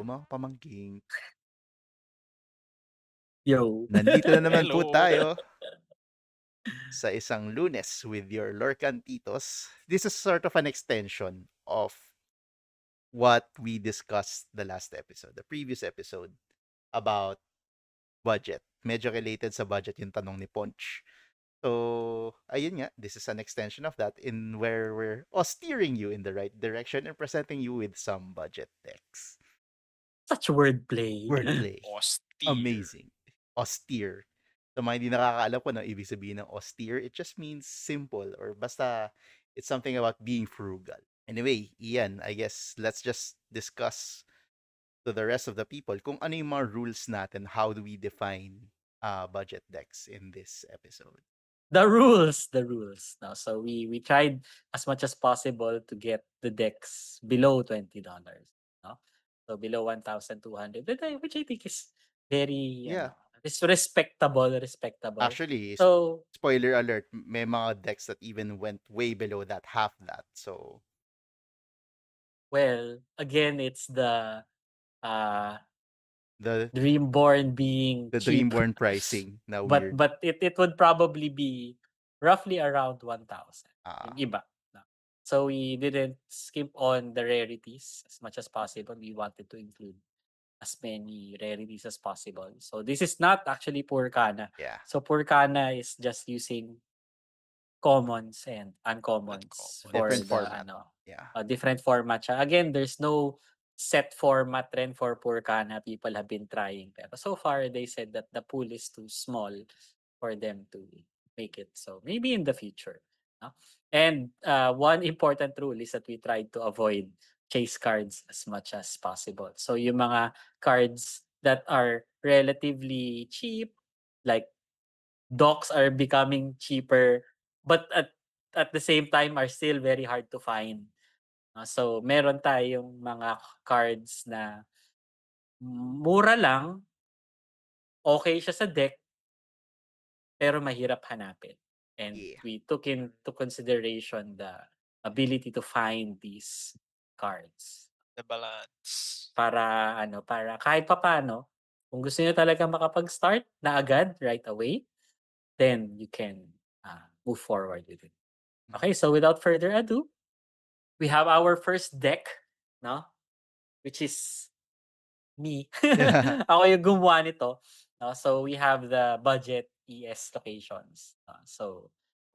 mga pamangking. Yo. Nandito na naman po Hello. tayo sa isang Lunes with your Lorcan Titos. This is sort of an extension of what we discussed the last episode, the previous episode, about budget. Medyo related sa budget yung tanong ni Ponch. So, ayun nga, this is an extension of that in where we're steering you in the right direction and presenting you with some budget decks. Such wordplay. Wordplay. Austere. Amazing. Austere. Sa mga hindi nakakaalam ko na ibig sabihin ng austere, it just means simple or basta it's something about being frugal. Anyway, Ian, I guess let's just discuss to the rest of the people kung ano yung mga rules natin, how do we define budget decks in this episode. The rules. No? So we tried as much as possible to get the decks below $20. No? So below 1,200. Which I think is very it's respectable. Actually, So spoiler alert, may mga decks that even went way below that, half that. So, well, again, it's the the Dreamborn being the cheap. Dreamborn pricing na But weird. it would probably be roughly around 1,000 yung iba. No? So we didn't skimp on the rarities as much as possible. We wanted to include as many rarities as possible. So this is not actually Purkana. Yeah. So Purkana is just using commons and uncommons for Different the format. Yeah. different format siya. Again, there's no set format trend for Purkana. People have been trying. Pero so far, they said that the pool is too small for them to make it. So maybe in the future. No? And one important rule is that we tried to avoid chase cards as much as possible. So yung mga cards that are relatively cheap, like docs are becoming cheaper, but at the same time are still very hard to find. So meron tayong mga cards na mura lang, okay siya sa deck, pero mahirap hanapin. And we took into consideration the ability to find these cards. The balance. Para kahit papaano, kung gusto niyo talaga makapag-start na agad right away, then you can move forward with it. Okay, so without further ado, we have our first deck, no? Which is me. Ako yung gumawa nito. No? So we have the budget ES locations. So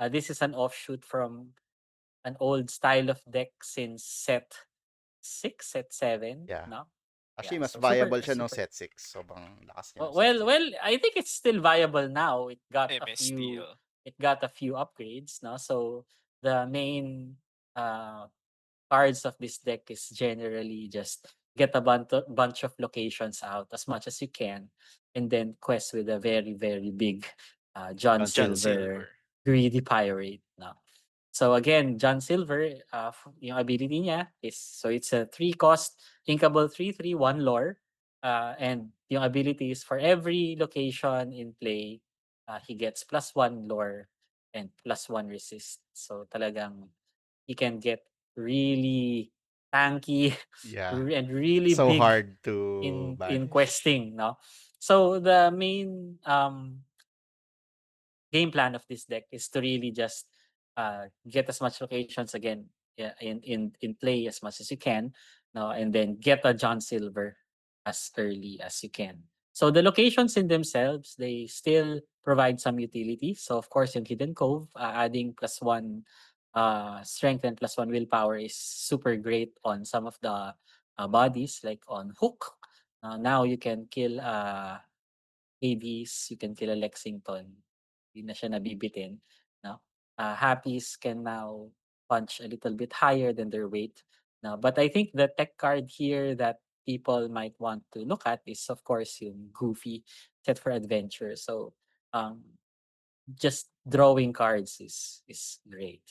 this is an offshoot from an old style of deck since set 6, set 7. Yeah. No? Actually, mas so viable siya super. nung set 6. Sobrang lakas niya. Well, I think it's still viable now. It got a MS few. Steel. It got a few upgrades. No, so the main cards of this deck is generally just get a bunch of locations out as much as you can, and then quest with a very very big John Silver greedy pirate. No. So again, John Silver, yung ability niya is, so it's a 3-cost inkable 3/3 1 lore, and yung ability is for every location in play, he gets +1 lore and +1 resist. So talagang he can get really tanky and really so big hard to in questing, no? So the main game plan of this deck is to really just get as much locations again in play as much as you can, no, and then get a John Silver as early as you can. So the locations in themselves, they still provide some utility. So of course, yung Hidden Cove, adding +1 strength and +1 willpower is super great on some of the bodies, like on Hook. Now you can kill Hades, you can kill a Lexington. Hindi na siya nabibitin, no? Happies can now punch a little bit higher than their weight. No? But I think the tech card here that people might want to look at is, of course, yung Goofy set for adventure. So just drawing cards is great.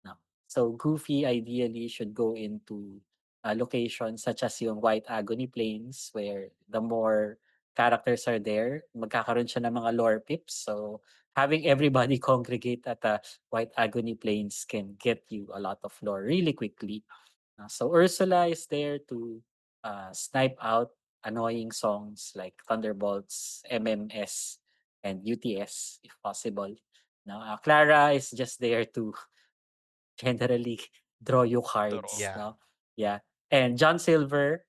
No? So Goofy ideally should go into locations such as yung White Agony Plains, where the more characters are there, magkakaroon siya ng mga lore pips. So having everybody congregate at the White Agony Plains can get you a lot of lore really quickly. So Ursula is there to snipe out annoying songs like Thunderbolts, MMS, and UTS if possible. Now, Clara is just there to generally draw you Draw. cards, Yeah. no? Yeah. And John Silver,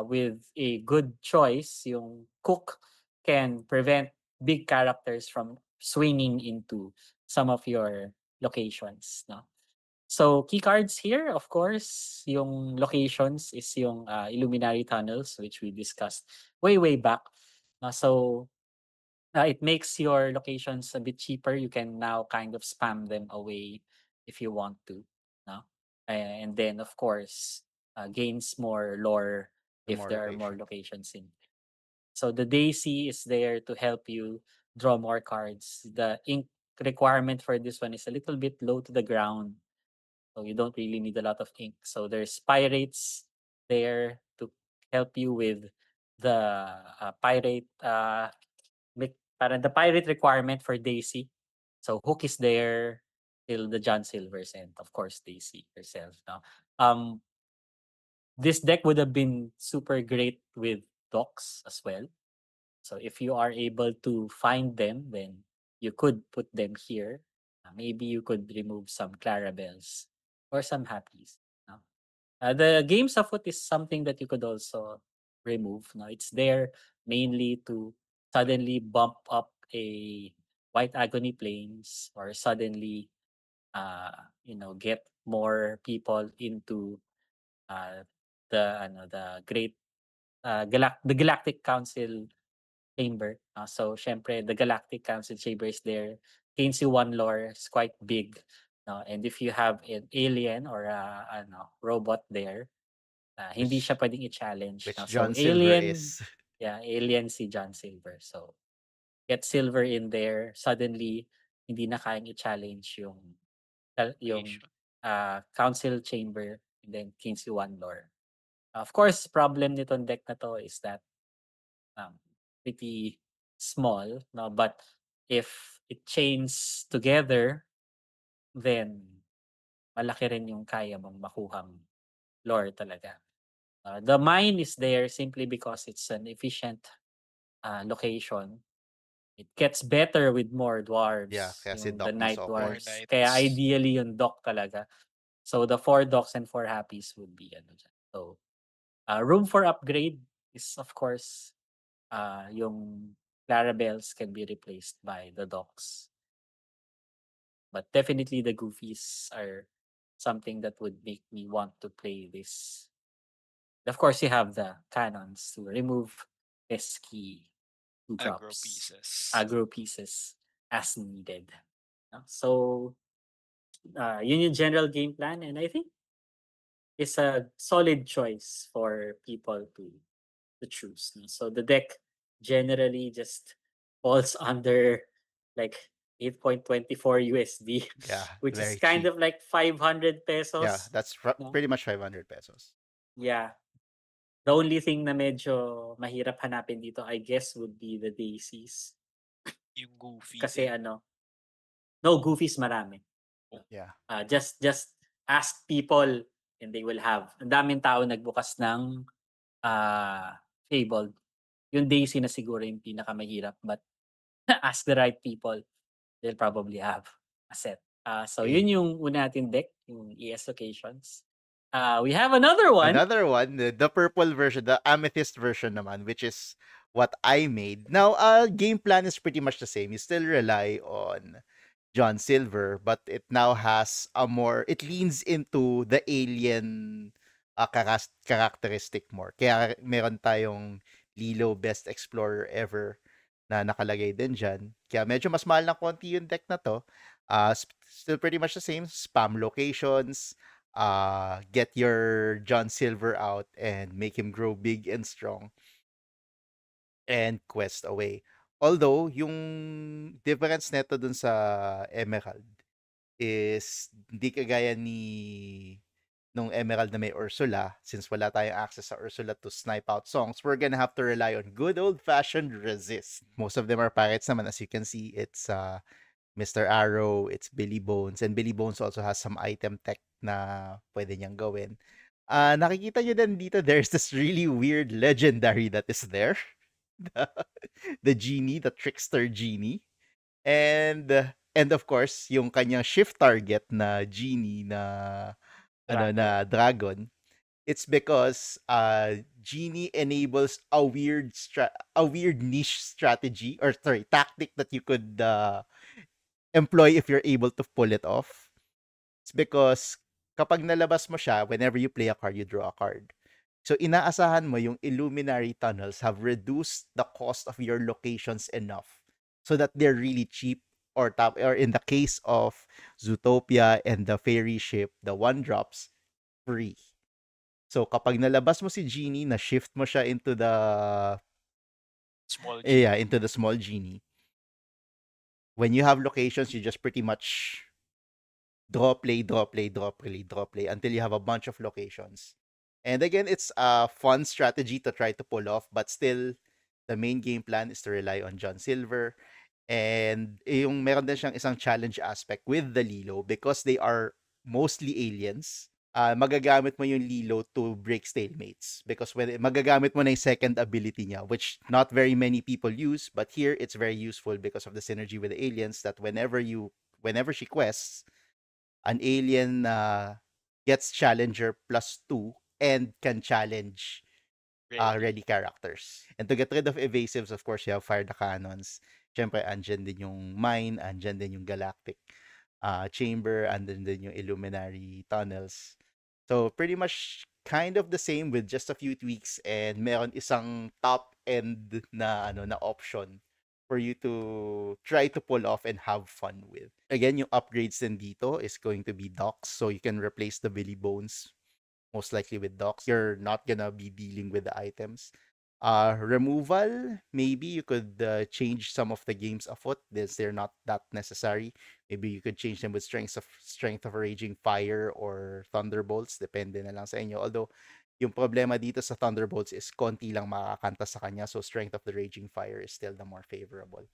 with a good choice, yung Cook can prevent big characters from swinging into some of your locations, no? So key cards here, of course, yung locations is yung Illuminary Tunnels, which we discussed way back. So it makes your locations a bit cheaper. You can now kind of spam them away if you want to. No? And then, of course, gains more lore The if more there are more location. locations in. So the Daisy is there to help you draw more cards. The ink requirement for this one is a little bit low to the ground. So you don't really need a lot of ink. So there's pirates there to help you with the pirate parang the pirate requirement for Daisy. So Hook is there till the John Silvers and of course Daisy herself. Now, this deck would have been super great with docks as well. So if you are able to find them, then you could put them here. Maybe you could remove some Clarabelles or some Happies. No? The games afoot is something that you could also remove. Now it's there mainly to suddenly bump up a White Agony Plains or suddenly get more people into uh, the great the Galactic Council chamber. So syempre the Galactic Council chamber is there. KNC1 lore is quite big. And if you have an alien or robot there, hindi Which siya pwedeng i-challenge. which So John Silver alien, is. yeah, alien si John Silver. So get Silver in there, suddenly hindi na kayang i-challenge yung Location. council chamber and then KNC1 lore. Of course, problem nitong deck na to is that um, pretty small, no? But if it chains together, then malaki rin yung kaya mong makuhang lore talaga. The mine is there simply because it's an efficient location. It gets better with more Yeah, dwarves, kaya si yung the Doc mas night OP. More dwarves. Kaya knights. ideally yung dock talaga. So the 4 docks and 4 happies would be ano dyan. So room for upgrade is of course yung Clarabelles can be replaced by the docks. But definitely the goofies are something that would make me want to play this. Of course, you have the cannons to remove pesky two Aggro drops, pieces. aggro pieces as needed. So, yun yung general game plan, and I think it's a solid choice for people to choose. No? So the deck generally just falls under like 8.24 USD, Yeah, which is very kind cheap. of like 500 Yeah, pesos. that's No? pretty much 500 pesos. Yeah. The only thing na medyo mahirap hanapin dito, I guess, would be the daisies. Yung goofy Kasi din. no, goofies marami. Yeah. Just ask people and they will have. Ang daming tao nagbukas ng Fabled. Yung Daisy na siguro yung pinakamahirap, but ask the right people, they'll probably have a set. So Okay. yun yung una natin deck, yung ES locations. We have another one. Another one, the purple version, the amethyst version naman, which is what I made. Now, game plan is pretty much the same. You still rely on John Silver, but it now has it leans into the alien characteristic more. Kaya meron tayong Lilo Best Explorer Ever na nakalagay din dyan. Kaya medyo mas mahal ng konti yung deck na to. Still pretty much the same. Spam locations, get your John Silver out and make him grow big and strong. And quest away. Although, yung difference neto dun sa Emerald is hindi kagaya nung Emerald na may Ursula, since wala tayong access sa Ursula to snipe out songs, we're gonna have to rely on good old-fashioned resist. Most of them are pirates naman. As you can see, it's Mr. Arrow, it's Billy Bones, and Billy Bones also has some item tech na pwede niyang gawin. Nakikita nyo din dito, there's this really weird legendary that is there. The, the genie, the trickster genie. And of course, yung kanyang shift target na genie na na dragon. It's because genie enables a weird niche strategy, or sorry, tactic that you could employ if you're able to pull it off. It's because kapag nalabas mo siya, whenever you play a card, you draw a card. So inaasahan mo yung Illuminary tunnels have reduced the cost of your locations enough so that they're really cheap, or in the case of Zootopia and the fairy ship, the one drops free. So kapag nalabas mo si Genie, na shift mo siya into the Small genie. into the small Genie. When you have locations, you just pretty much draw, play until you have a bunch of locations. And again, it's a fun strategy to try to pull off, but still, the main game plan is to rely on John Silver. And yung meron din siyang isang challenge aspect with the Lilo because they are mostly aliens. Magagamit mo yung Lilo to break stalemates because when magagamit mo na yung second ability niya, which not very many people use, but here it's very useful because of the synergy with the aliens, that whenever she quests, an alien gets challenger +2 and can challenge ready characters. And to get rid of evasives, of course, you have Fire the Cannons. Siyempre, andyan din yung Mine, andyan din yung Galactic Chamber, andyan din yung Illuminary Tunnels. So, pretty much kind of the same with just a few tweaks, and meron isang top-end na option for you to try to pull off and have fun with. Again, yung upgrades din dito is going to be docks, so you can replace the Billy Bones most likely with docks. You're not gonna be dealing with the items. Removal, maybe you could change some of the games afoot. They're not that necessary. Maybe you could change them with strength of raging fire or thunderbolts. Depende na lang sa inyo. Although, yung problema dito sa thunderbolts is konti lang makakanta sa kanya. So, strength of the raging fire is still the more favorable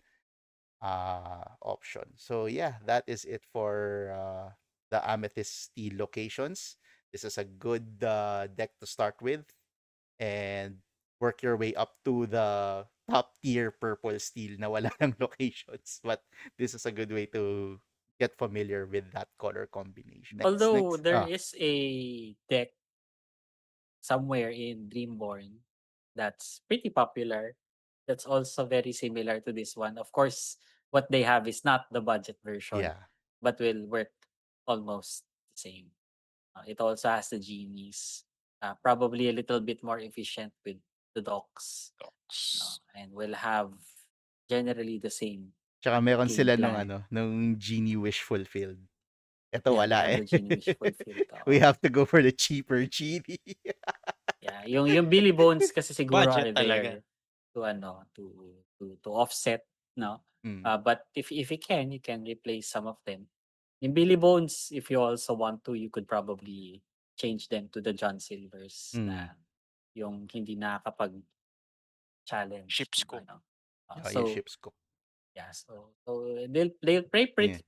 option. So, yeah, that is it for the Amethyst Steel locations. This is a good deck to start with, and work your way up to the top tier purple steel na wala ng locations. But this is a good way to get familiar with that color combination. Although Next. there is a deck somewhere in Dreamborn that's pretty popular, that's also very similar to this one. Of course, what they have is not the budget version, Yeah. but will work almost the same. It also has the genies, probably a little bit more efficient with the docks, and will have generally the same. Tsaka meron game sila plan. nung Genie Wish Fulfilled. Ito Yeah, they wala have eh. the Genie Wish Fulfilled. We oo. have to go for the cheaper Genie. Yeah, yung Billy Bones kasi siguro Budget are talaga. there to offset, no? Mm. But if you can replace some of them. Yung Billy Bones, if you also want to, you could probably change them to the John Silvers na yung hindi nakakapag-challenge. Ship's ng Cook. ano. Yung Ship's Cook. Yeah, so they'll play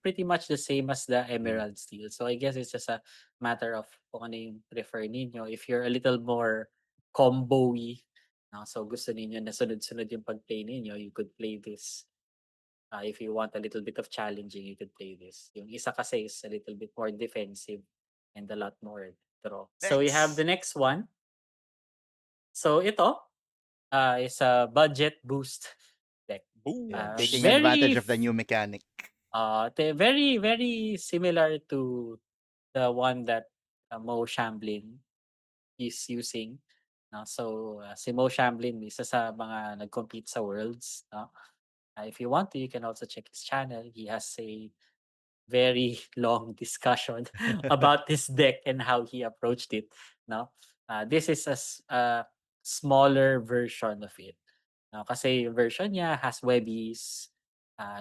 pretty much the same as the Emerald Steel. So I guess it's just a matter of kung ano yung prefer ninyo. If you're a little more combo-y, no? So gusto ninyo na sunod-sunod yung pag-play ninyo, you could play this. If you want a little bit of challenging, you could play this. Yung isa kasi is a little bit more defensive and a lot more draw. So we have the next one. So ito is a budget boost deck. Boom. Taking Very advantage of the new mechanic. very, very similar to the one that Mo Shamblin is using. No? So, si Mo Shamblin, isa sa mga nag-compete sa Worlds. No? If you want to, you can also check his channel. He has a very long discussion about this deck and how he approached it. No? This is a smaller version of it. No? Kasi yung version niya has webbies.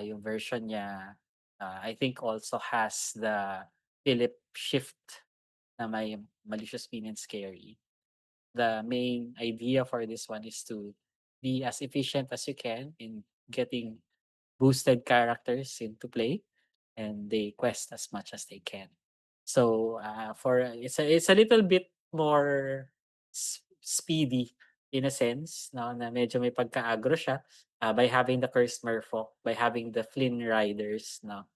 Yung version niya, I think also has the Philip shift na may malicious mean and scary. The main idea for this one is to be as efficient as you can in getting boosted characters into play, and they quest as much as they can. So it's a little bit more speedy in a sense, no, na medyo may pagka-aggro siya by having the Cursed Merfolk, by having the Flynn Riders, no,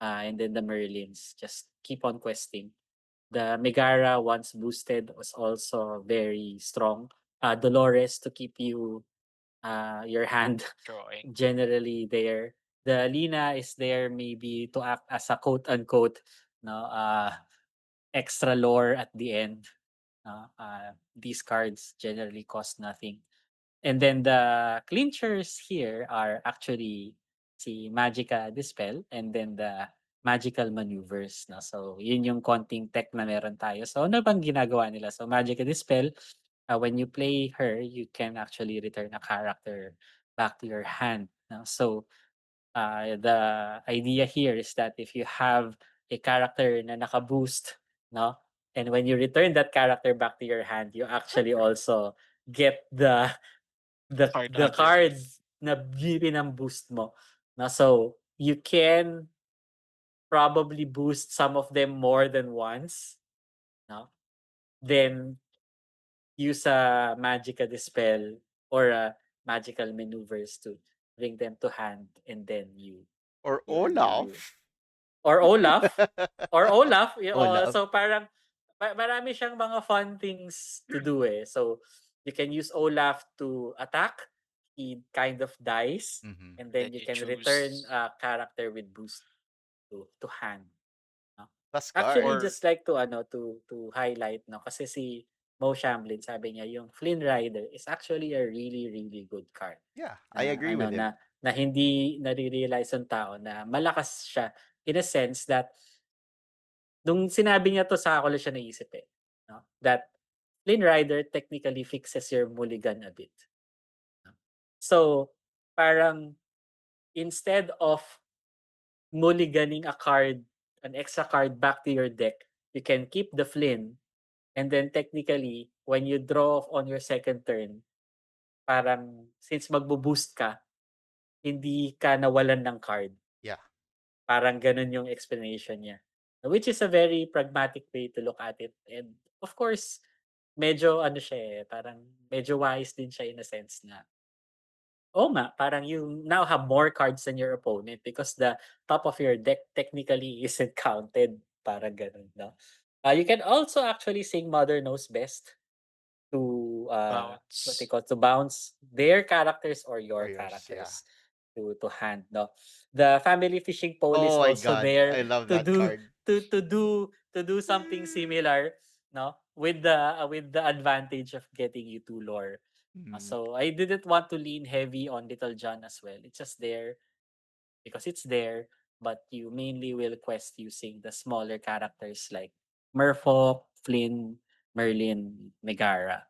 and then the Merlins. Just keep on questing. The Megara, once boosted, was also very strong. Dolores to keep you your hand Drawing. generally there. The Lina is there maybe to act as a quote unquote no extra lore at the end. These cards generally cost nothing. And then the clinchers here are actually si Magica Dispel and then the magical maneuvers. No? So, yun yung konting tech na meron tayo. So, ano bang ginagawa nila? So, Magica Dispel, when you play her, you can actually return a character back to your hand. No? So, the idea here is that if you have a character na naka-boost, no? And when you return that character back to your hand, you actually also get Card the underneath. cards na boost mo. No? So you can probably boost some of them more than once. No? Then use a Magica Dispel or a Magical Maneuvers to bring them to hand, and then Or you Olaf. or Olaf. Or Olaf. Olaf. So parang marami siyang mga fun things to do eh. So you can use Olaf to attack. He kind of dies. Mhm. And then Then you you can return choose a character with boost to hand. No? Paskar. Actually, or just like to highlight, no, kasi si Mo Shamblin, sabi niya, yung Flynn Rider is actually a really, really good card. Yeah, I agree with him. Na hindi nare-realize ng tao na malakas siya in a sense that nung sinabi niya 'to saka ko lang siya naisip, eh, 'no, that Flynn Rider technically fixes your mulligan a bit, 'no. So, parang instead of mulliganing a card, an extra card back to your deck, you can keep the Flynn and then technically when you draw on your second turn, parang since magbo-boost ka, hindi ka nawalan ng card. Yeah. Parang gano'n yung explanation niya. Which is a very pragmatic way to look at it. And of course, medyo ano siya eh, parang medyo wise din siya in a sense na, oo nga, parang you now have more cards than your opponent because the top of your deck technically isn't counted. Parang gano'n, no? You can also actually sing Mother Knows Best to what they bounce. call to bounce their characters or Or your yours, yeah. characters to hand, no. The family fishing pole is Oh my also god, there I love to that do card. to do something similar, no, with the advantage of getting you to lore. Mm. So I didn't want to lean heavy on Little John as well. It's just there because it's there, but you mainly will quest using the smaller characters like Merfolk, Flynn, Merlin, Megara,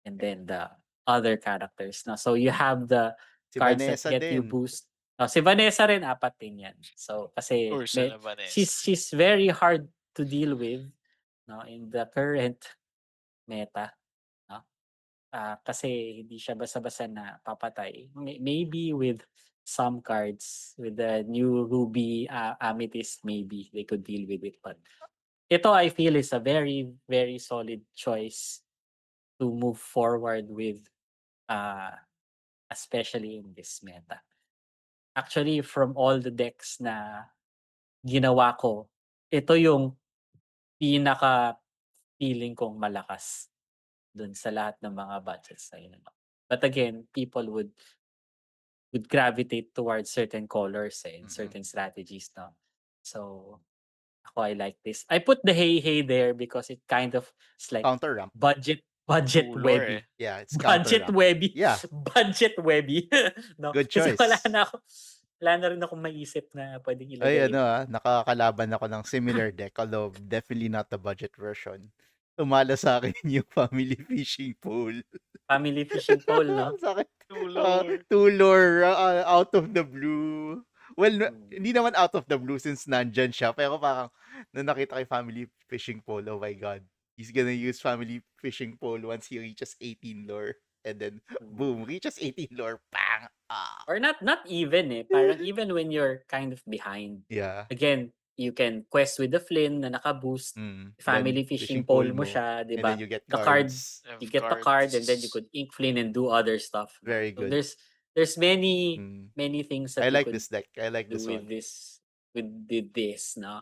and then the other characters. No? So you have the Si cards that Vanessa get you din. boost. Si Vanessa rin, apat din yan. So, kasi Ursula Vanessa. she's very hard to deal with, no, in the current meta. No? Kasi hindi siya basta-basta na papatay. Maybe with some cards, with the new Ruby Amethyst, maybe they could deal with it. But ito I feel is a very, very solid choice to move forward with, especially in this meta. Actually, from all the decks na ginawa ko, ito yung pinaka-feeling kong malakas dun sa lahat ng mga budgets na yun. But again, people would gravitate towards certain colors and certain strategies, no? So, ako, I like this. I put the Hey there because it kind of is like Counter ramp. budget Cool lore webby. eh. Yeah, it's counter Budget ramp. webby. Yeah. Budget webby. No? Good Kasi choice. wala na rin akong maisip na pwedeng Ay, ilagay. nakakalaban ako ng similar deck, although definitely not the budget version. Tumalo sa akin yung family fishing pool. Family fishing pole, no? Sa akin, Cool lore. Tulor, out of the blue. Well, hindi naman out of the blue since nandyan siya. Pero parang, nung nakita ko yung family fishing pole, oh my god. He's gonna use family fishing pole once he reaches 18 lore. And then, boom, reaches 18 lore, bang! Or not even eh. Parang even when you're kind of behind. Yeah. Again, you can quest with the Flynn na naka-boost. Family Then fishing pole mo mo, siya, di and ba? then you get The card, cards. you get the card, and then you could ink Flynn and do other stuff. No? Very So good. there's many Mm. things I that you like could this deck. I like do this with one. this, no?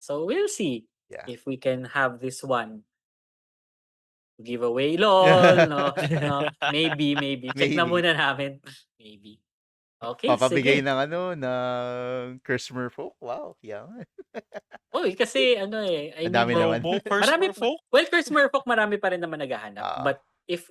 So we'll see Yeah. if we can have this one giveaway, lol, no? No, maybe. Check na Maybe. muna namin. Maybe. Okay, Papabigay sige. ng ng Curse Merfolk. Wow, yeah. Uy, kasi I Ang dami mean, naman. Promo Curse marami Merfolk? well, Curse Merfolk marami pa rin naman naghahanap. Oo. But if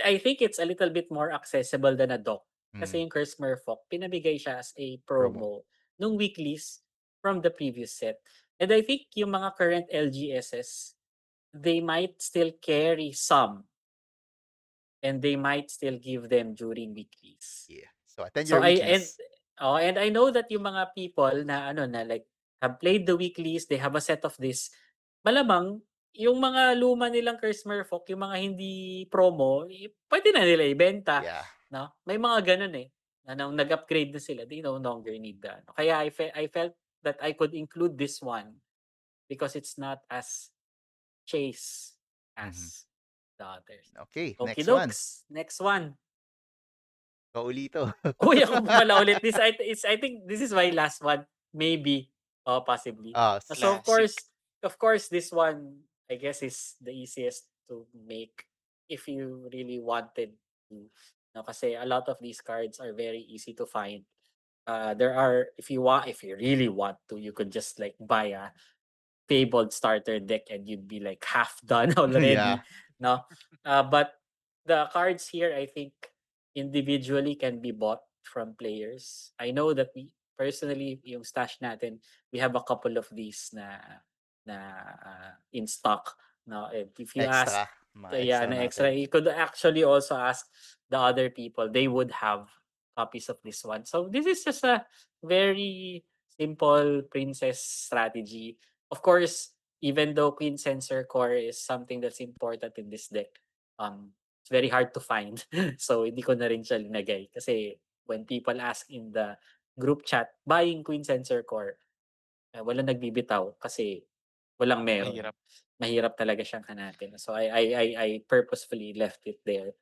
I think it's a little bit more accessible than a doc. Kasi yung Curse Merfolk, pinabigay siya as a promo nung weeklies from the previous set. And I think yung mga current LGSs, they might still carry some and they might still give them during weeklies. Yeah. So attend So your weeklies. and I know that yung mga people na na like have played the weeklies, they have a set of this. Malamang yung mga luma nilang Curse Merfolk, yung mga hindi promo, pwede na nila ibenta, Yeah. no? May mga ganun na nung nag-upgrade na sila, they no longer need that. Kaya I felt that I could include this one because it's not as chase as the others. Okay, Okie next one. dokes. Next one. Kaulito. Uy, ako pa pala ulit. I think this is my last one. Maybe. Possibly. So of course, this one, I guess, is the easiest to make if you really wanted to. No, kasi a lot of these cards are very easy to find. There are, if you really want to, you could just like buy a Fabled starter deck and you'd be like half done already. Yeah. No? But the cards here, I think, individually can be bought from players. I know that we personally, yung stash natin, we have a couple of these in stock. No, if you ask, Extra. Mga yeah, extra na extra, natin. you could actually also ask the other people. They would have copies of this one. So this is just a very simple princess strategy. Of course, even though Queen Sensor Core is something that's important in this deck, it's very hard to find. So hindi ko na rin siya linagay. Kasi when people ask in the group chat, buying Queen Sensor Core, wala nagbibitaw kasi walang meron. Mahirap talaga siyang hanapin. So I purposefully left it there.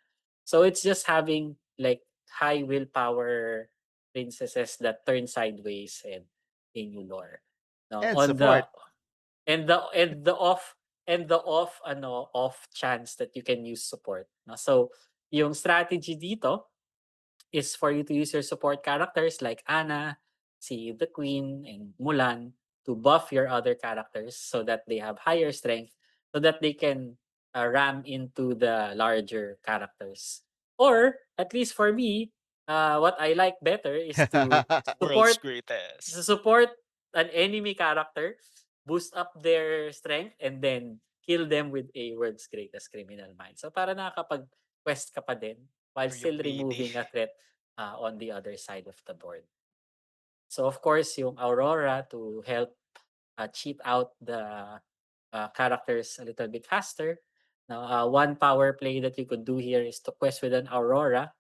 So it's just having like high willpower princesses that turn sideways and in new lore. No, And on support. the off chance that you can use support. No? So yung strategy dito is for you to use your support characters like Ana, si the Queen, and Mulan to buff your other characters so that they have higher strength, so that they can ram into the larger characters. Or, at least for me, what I like better is to World's support greatest. an enemy character, boost up their strength, and then kill them with a world's greatest criminal mind. So para nakakapag-quest ka pa din while For still yung lady. removing a threat on the other side of the board. So of course, yung Aurora to help cheat out the characters a little bit faster. Now, one power play that you could do here is to quest with an Aurora,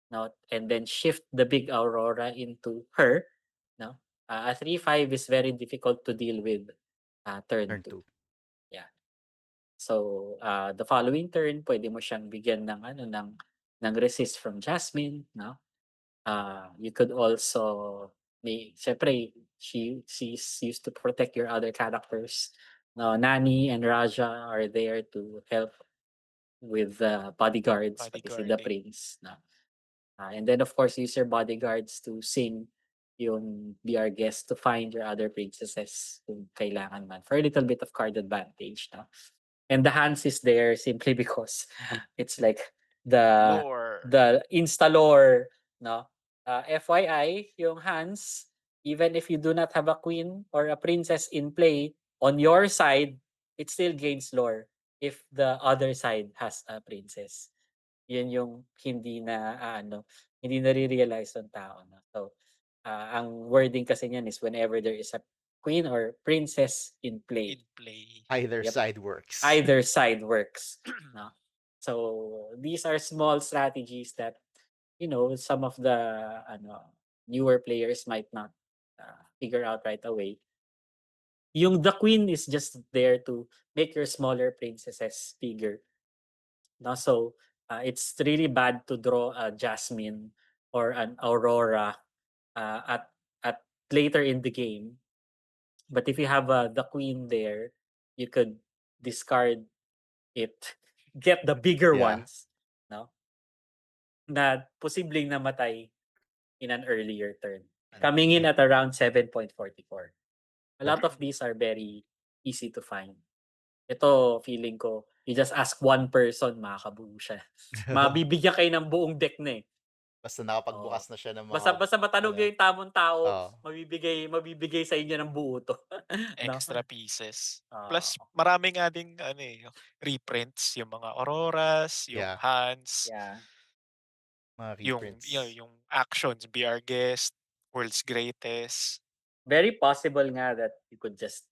now, and then shift the big Aurora into her. No, a 3/5 is very difficult to deal with turn 2. Yeah. So the following turn, pwede mo siyang bigyan ng resist from Jasmine, no? You could also syempre she's used to protect your other characters. Now, Nani and Raja are there to help with bodyguards, pati si the Bodyguarding. prince. No? And then of course, use your bodyguards to sing yung Be Our Guest to find your other princesses kung kailangan man for a little bit of card advantage. No? And the Hans is there simply because it's like the Lore. instalor, no? FYI, yung Hans, even if you do not have a queen or a princess in play on your side, it still gains lore if the other side has a princess. Yun yung hindi na-realize ng tao, no? So, ang wording kasi niyan is whenever there is a queen or princess in play. Either Yep. side works. Either side works. No? So these are small strategies that some of the newer players might not figure out right away. Yung the queen is just there to make your smaller princesses bigger. No? So it's really bad to draw a Jasmine or an Aurora at later in the game. But if you have the queen there, you could discard it, get the bigger Yeah. ones, no? Na posibleng namatay in an earlier turn. Coming in at around 7.44. A lot of these are very easy to find. Ito, feeling ko, you just ask one person, makakabuo siya. Mabibigyan kayo ng buong deck na eh. Basta nakapagbukas na siya ng mga... Basta matanong yung tamang tao, Oo. mabibigay sa inyo ng buo to. No? Extra pieces. Oo. Plus, marami nga ding yung reprints, yung mga Auroras, yung Yeah. Hans, Yeah. Mga yung, reprints. yung actions, Be Our Guest, World's Greatest. Very possible nga that you could just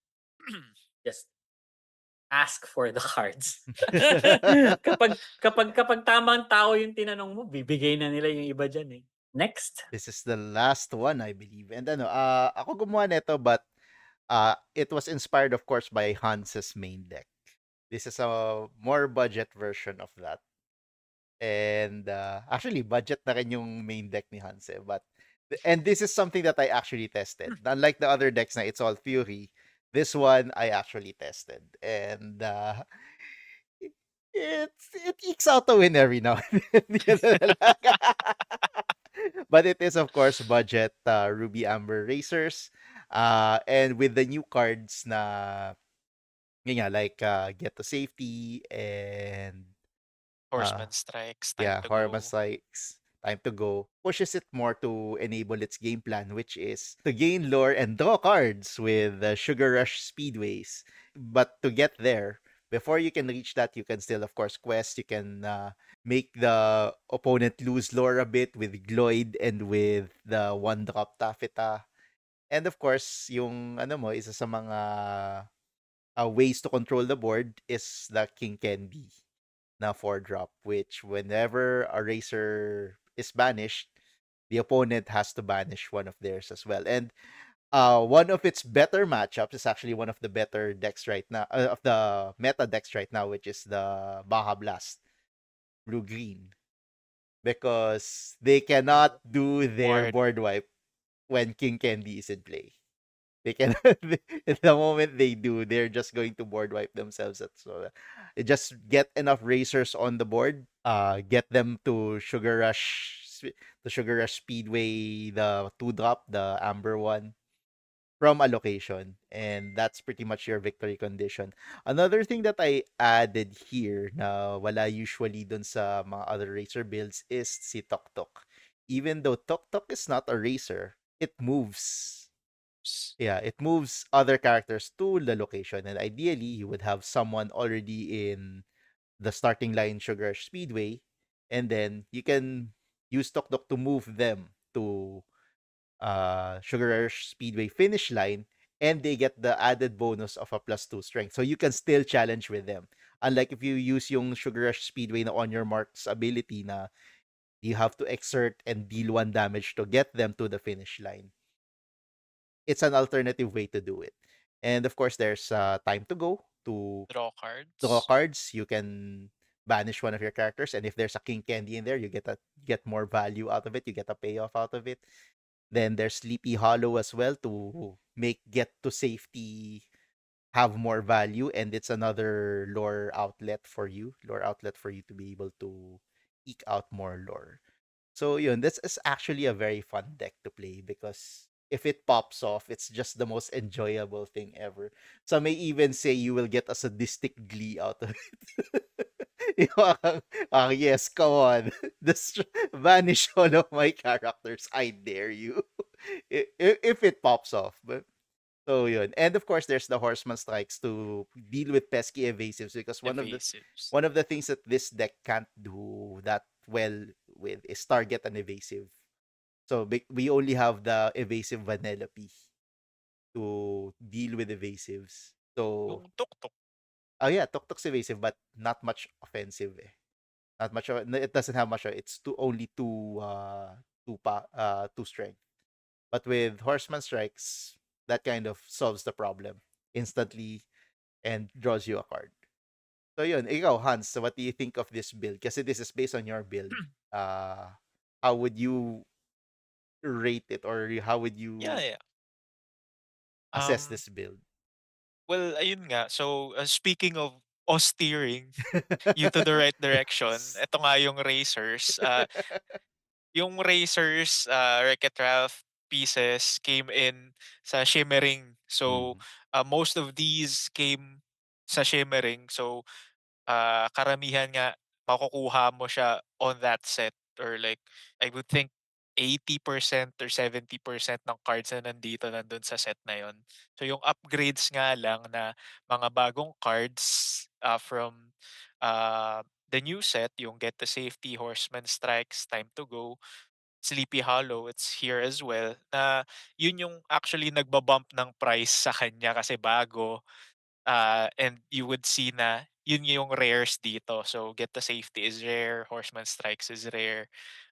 ask for the cards. kapag tamang tao yung tinanong mo, bibigay na nila yung iba dyan eh. Next. This is the last one, I believe. And ako gumawa nito, but it was inspired, of course, by Hans's main deck. This is a more budget version of that. And actually, budget na rin yung main deck ni Hans. And this is something that I actually tested. Unlike the other decks na it's all Fury, this one I actually tested. And it ekes out a win every now and then. But it is, of course, budget Ruby Amber Racers. And with the new cards na, yun nga, like Get to Safety and Horseman Strikes, Horseman Strikes, Time to Go, pushes it more to enable its game plan, which is to gain lore and draw cards with Sugar Rush Speedways. But to get there, before you can reach that, you can still, of course, quest. You can make the opponent lose lore a bit with Gloyd and with the one-drop Taffeta. And of course, yung isa sa mga ways to control the board is the King Candy na 4-drop, which whenever a racer is banished, the opponent has to banish one of theirs as well. And one of its better matchups is actually one of the better decks right now, of the meta decks right now, which is the Baja Blast blue-green. Because they cannot do their board wipe when King Candy is in play. They can at the moment they do, they're just going to board wipe themselves. So just get enough racers on the board, get them to Sugar Rush Speedway, the 2-drop, the Amber one, from a location, and that's pretty much your victory condition. Another thing that I added here na wala usually dun sa mga other racer builds is si Tok Tok. Even though Tok Tok is not a racer, it moves. Yeah, it moves other characters to the location, and ideally you would have someone already in the starting line Sugar Rush Speedway, and then you can use Tok Tok to move them to Sugar Rush Speedway finish line, and they get the added bonus of a +2 strength. So you can still challenge with them. Unlike if you use yung Sugar Rush Speedway na on your marks ability na you have to exert and deal 1 damage to get them to the finish line. It's an alternative way to do it. And of course, there's Time to Go to draw cards. Draw cards. You can banish one of your characters, and if there's a King Candy in there, you get more value out of it. You get a payoff out of it. Then there's Sleepy Hollow as well to make Get to Safety have more value, and it's another lore outlet for you to be able to eke out more lore. So yun, this is actually a very fun deck to play because if it pops off, it's just the most enjoyable thing ever. Some may even say you will get a sadistic glee out of it. Yes, come on. Vanish all of my characters. I dare you. If it pops off. But so yun. And of course, there's the Horseman Strikes to deal with pesky evasives, because one of the things that this deck can't do that well with is target an evasive. So we only have the evasive Vanellope to deal with evasives. So Yung Tok Tok. oh yeah, Tok Tok's evasive, but not much offensive. Not much. It doesn't have much. It's only two strength. But with Horseman Strikes, that kind of solves the problem instantly and draws you a card. So yun, ikaw Hans, what do you think of this build? Kasi this is based on your build. How would you rate it, or how would Yeah, you yeah. assess Um, this build? well, ayun nga. So, speaking of steering you to the right direction, ito nga yung racers. Yung racers, Wreck-It Ralph pieces came in sa shimmering. So, Mm. most of these came sa shimmering. So, karamihan nga makukuha mo siya on that set, or like I would think 80% or 70% ng cards na nandun sa set na yon. So yung upgrades nga lang na mga bagong cards from the new set, yung Get to Safety, Horseman Strikes, Time to Go, Sleepy Hollow, it's here as well, na yun yung actually nagbabump ng price sa kanya kasi bago. And you would see na yun yung rares dito. So Get the Safety is rare, Horseman Strikes is rare.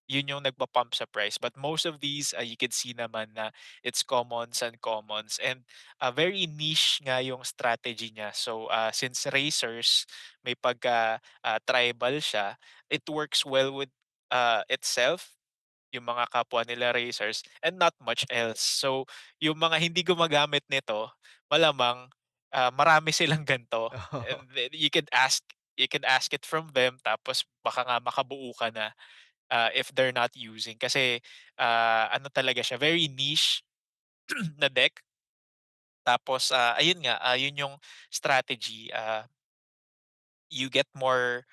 Yun yung nagpa-pump sa price. But most of these, you can see naman na it's commons and commons. And very niche nga yung strategy niya. So since racers, may pagka tribal siya, it works well with itself, yung mga kapwa nila racers, and not much else. So, yung mga hindi gumagamit nito, malamang marami silang ganito. And then you can ask it from them, tapos baka nga makabuo ka na if they're not using. Kasi ano talaga siya, very niche na deck. Tapos ayun nga, yun yung strategy. You get more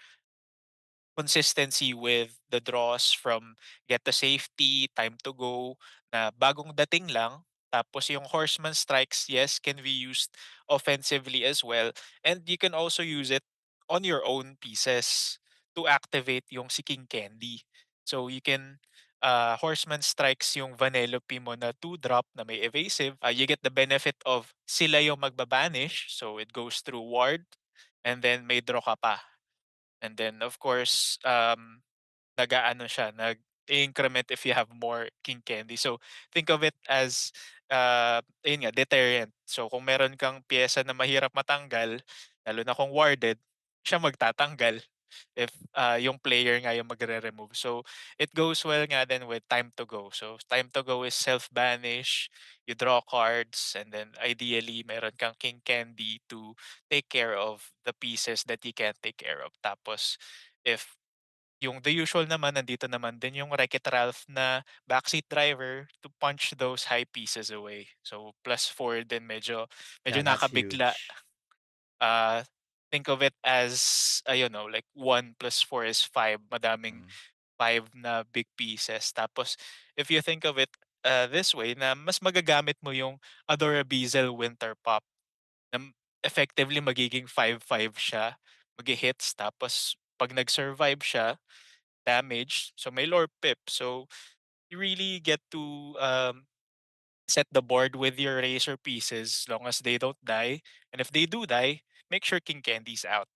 consistency with the draws from Get the Safety, Time to Go, na bagong dating lang. Tapos yung Horseman Strikes, yes, can be used offensively as well. And you can also use it on your own pieces to activate yung si King Candy. So you can Horseman Strikes yung Vanellope mo na 2-drop na may evasive. You get the benefit of sila yung magbabanish. So it goes through ward, and then may draw ka pa. And then of course, nag-aano siya, nag-increment if you have more king candy. So think of it as ayun nga, deterrent. So kung meron kang piyesa na mahirap matanggal, lalo na kung warded, siya magtatanggal if yung player nga yung magre-remove. So it goes well nga then with Time to Go. So Time to Go is self-banish, you draw cards, and then ideally meron kang king candy to take care of the pieces that you can't take care of. Tapos if yung the usual naman, nandito naman din yung Wreck-It Ralph na backseat driver to punch those high pieces away. So +4 din, medyo Yeah, medyo that's nakabigla. huge. Uh, think of it as, you know, like 1 plus 4 is 5. Madaming Mm. 5 na big pieces. Tapos, if you think of it this way, na mas magagamit mo yung Adorabizel Winter Pop, na effectively magiging 5-5 siya, mag-hits, tapos pag nag-survive siya, damage, so may lore pip. So, you really get to set the board with your razor pieces long as they don't die. And if they do die, make sure King Candy's out.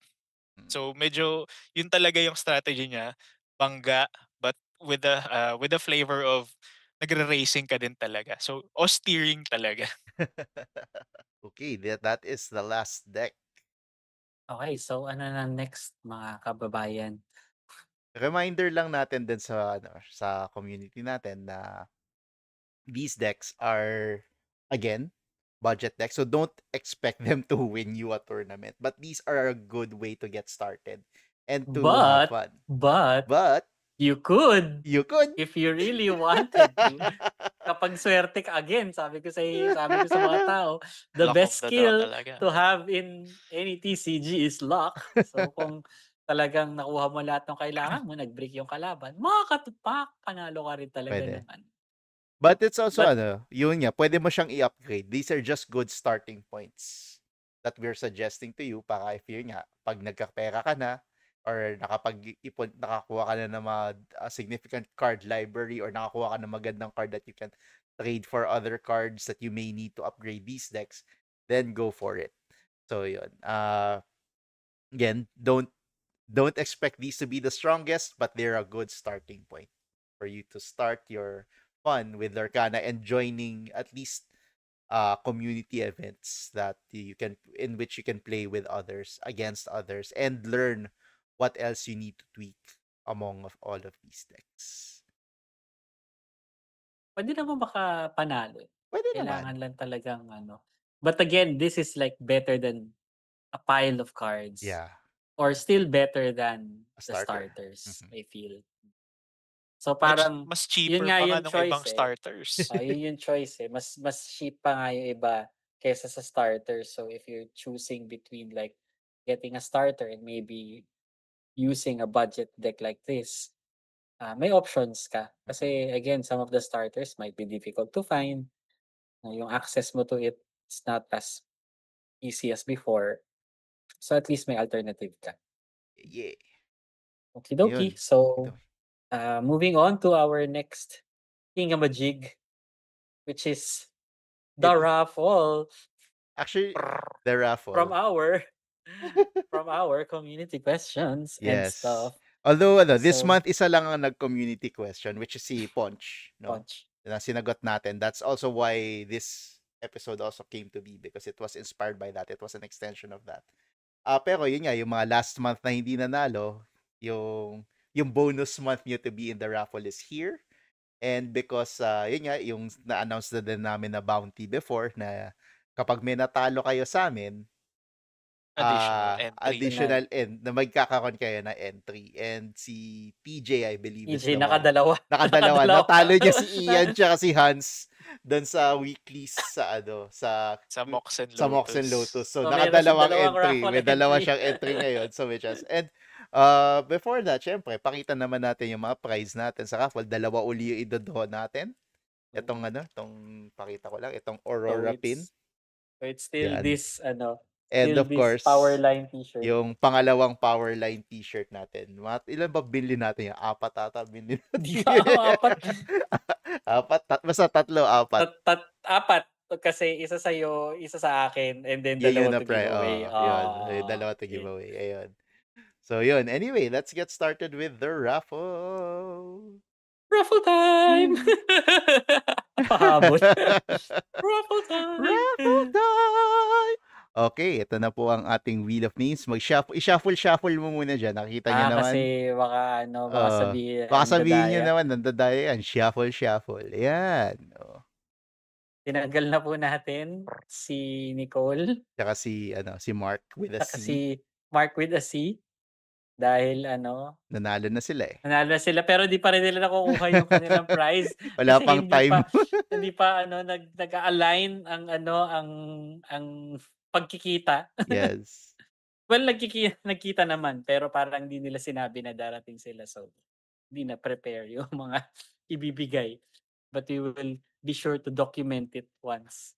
Mm. So medyo yun talaga yung strategy niya, bangga, but with the flavor of nagre-racing ka din talaga. So steering talaga. Okay, that is the last deck. Okay, so ano na next mga kababayan? Reminder lang natin din sa sa community natin na these decks are, again, budget decks. So don't expect them to win you a tournament. But these are a good way to get started and to have But fun. but But you could you could. if you really wanted to. Kapag swerte ka, again, sabi ko sa mga tao, the Luck of best the draw skill talaga. to have in any TCG is luck. So kung talagang nakuha mo lahat ng kailangan mo, nag-break yung kalaban, panalo ka rin talaga Pwede. ng ano. But it's also, But yun nga, pwede mo siyang i-upgrade. These are just good starting points that we're suggesting to you para if yun nga, pag nagkapera ka na, or nakakuha ka na ng mga significant card library, or nakakuha ka ng magandang card that you can trade for other cards that you may need to upgrade these decks, then go for it. So yun. Again, don't expect these to be the strongest, but they're a good starting point for you to start your fun with Lorcana and joining at least community events that you can in which you can play with others against others and learn what else you need to tweak among of all of these decks. Pwede naman makapanalo. Pwede Kailangan naman. lang talagang ano. But again, this is like better than a pile of cards. Yeah. Or still better than A the starter. starters, Mhm. I feel. So Medyo parang, mas yun cheaper nga pa nga yung nung choice ibang eh. starters. Yun yung choice eh. Mas cheap pa nga yung iba kesa sa starters. So if you're choosing between like getting a starter and maybe using a budget deck like this, may options ka. Kasi again, some of the starters might be difficult to find. Yung access mo to it is not as easy as before. So at least may alternative ka. Yeah. Okie dokie. Yun. So moving on to our next thingamajig, which is the It- raffle Actually, the raffle. from our community questions and Yes. stuff. Although this So- month isa lang ang nag-community question, which is si Ponch, no? Punch. Na sinagot natin. That's also why this episode also came to be because it was inspired by that. It was an extension of that. Pero yun nga, yung mga last month na hindi nanalo, yung bonus month nyo to be in the raffle is here. And because yun nga, yung na-announce na din namin na bounty before na kapag may natalo kayo sa amin, additional end na magkakaroon kayo na entry. And si TJ, I believe, is TJ, the one. nakadalawa. Nakadalawa. Natalo niya si Ian tsaka si Hans doon sa weeklies sa Mox and Lotus. Sa Mox and Lotus. So, So, nakadalawang meron siyang entry. raffle May dalawa entry. siyang entry ngayon. So, which has, and before that, syempre, pakita naman natin yung mga prize natin sa raffle. Dalawa uli yung idodraw natin. Itong pakita ko lang, itong Aurora pin. So, it's still Yan. this, And still of this course, Powerline t-shirt. yung pangalawang Powerline t-shirt natin. Ilan ba binili natin? Yung 4 ata binili natin. Di ba? 4? Basta 3, 4. 4. Kasi isa sa'yo, isa sa akin, and then dalawa to giveaway. Yun, dalawa to giveaway. Ayun. So, yun. Anyway, let's get started with the raffle. Raffle time! Pahabol. Raffle time! Raffle time! Okay, ito na po ang ating Wheel of Names. I-shuffle mo muna dyan. Nakita nyo naman. Kasi baka sabihin. Baka sabihin nyo naman, nandadaya yan. Shuffle. Yan. Tinanggal na po natin si Nicole. Tsaka si Mark with a Tsaka C. si Mark with a C. Dahil nanalo na sila eh. Nanalo na sila pero di pa rin nila nakukuha yung kanilang prize. Wala pang time. Hindi pa nag-align ang pagkikita. Yes. Well, nagkita naman pero parang hindi nila sinabi na darating sila, so hindi na prepare yung mga ibibigay. But we will be sure to document it once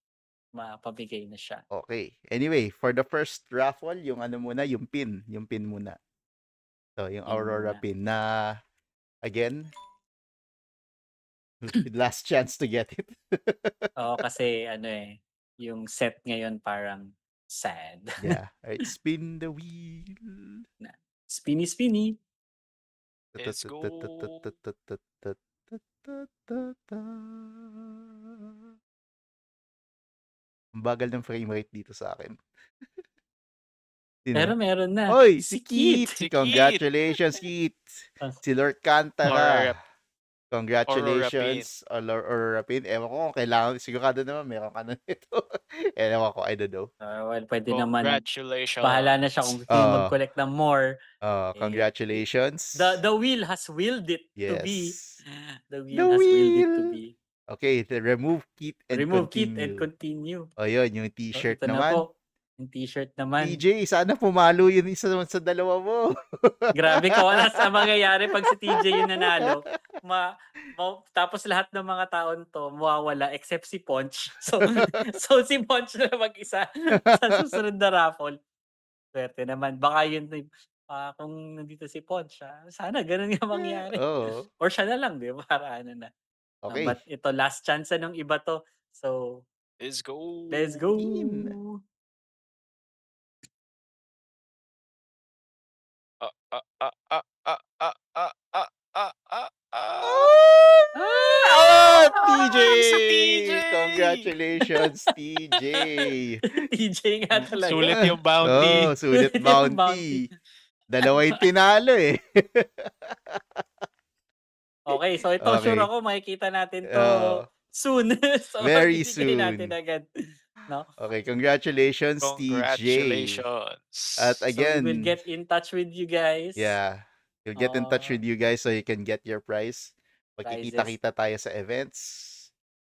mapabigay na siya. Okay. Anyway, for the first raffle, yung yung pin muna. So, yung Aurora pin na, again, last chance to get it. Oo, kasi yung set ngayon parang sad. Yeah. Alright, spin the wheel. Spinny. Let's go. Ang bagal ng frame rate dito sa akin. Pero meron na. Hoy, si Keith! Si Congratulations, Keith! Si Lord Cantara. Congratulations, Aurora pin. Ewan ko kung kailangan, sigurado naman meron ka na nito. Ewan ko, I don't know. Well, pwede naman. Congratulations. Bahala na siya kung gusto niya mag-collect ng more. Congratulations. The wheel has willed it to be. Yes. The wheel has willed it to be. Okay, remove Keith and continue. O yun, yung t-shirt ito naman. Na po. Yung t-shirt naman. TJ, sana pumalo yun isa sa dalawa mo. Grabe ka, wala sa mangyayari pag si TJ yung nanalo. Tapos lahat ng mga taon to mawawala except si Ponch. So si Ponch na mag-isa sa susunod na raffle. Swerte naman. Baka yun kung nandito si Ponch, sana ganun yung mangyari. Oo. Or siya na lang, di ba? Para na. Okay. But ito, last chance ng iba to. So, let's go. Let's go. Congratulations, TJ. TJ nga talaga. Sulit yung bounty. Oh, sulit Sulit yung bounty. bounty. Dalawa yung tinalo eh. Okay, so ito sure Okay. ako makikita natin to Oo. soon. So Very bibigay natin soon. agad. No? Okay, congratulations, TJ. Congratulations. At So we will again, get in touch with you guys. yeah, we'll get in touch with you guys so you can get your prize. Prizes. Magkikita-kita tayo sa events.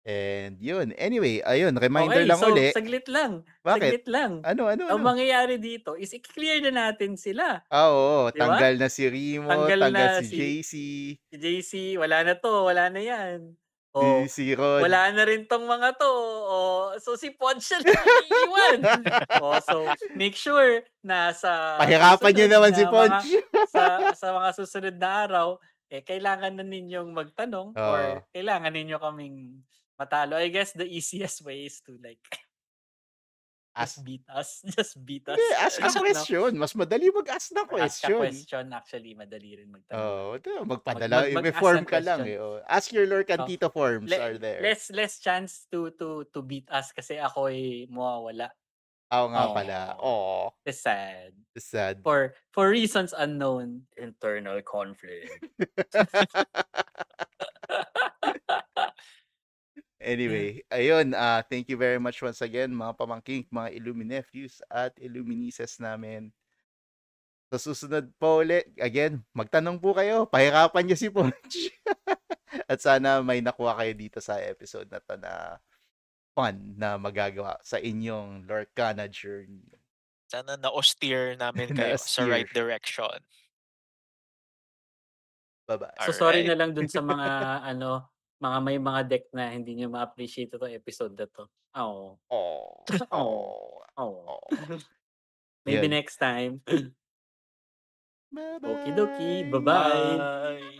And yun. Anyway, ayun, reminder Okay, lang so uli. saglit lang. Bakit? Saglit lang. Ano? Ang mangyayari dito is i-clear na natin sila. Oo, Di ba? tanggal na si Rimo, Tanggal tanggal na si si JC, Si JC, wala na to, wala na yan. O, si Rod. wala na rin tong mga to. O, so si Pod siya lang iiwan. O, so make sure na sa Pahirapan niyo susunod naman si na Ponch. sa mga susunod na araw, kailangan na ninyong magtanong or Oo. kailangan ninyo kaming matalo. I guess the easiest way is to like Ask. just beat us. Just beat us. Hindi, ask a No? question. Mas madali mag-ask ng Or ask a question. question. Actually, madali rin magtanong. Magpadala. May mag-ask form ng ka lang question. eh. Ask your Lord Cantito forms are there. Less chance to beat us kasi ako ay mawawala. Oo nga pala. It's sad. It's sad. For reasons unknown, internal conflict. Anyway, ayun, thank you very much once again mga pamangking, mga Illumi-nephews at Illumi-nieces namin. Sa susunod po ulit, again, magtanong po kayo, pahirapan niyo si Ponch. At sana may nakuha kayo dito sa episode na to na fun na magagawa sa inyong Lorcana journey. Sana na-austere namin kayo sa right Na-austere. direction. Bye-bye. So sorry Alright. na lang dun sa mga mga may mga deck na hindi nyo ma-appreciate ito episode na to. Maybe Yun. next time. Bye-bye. Okie dokie. Bye-bye. Bye.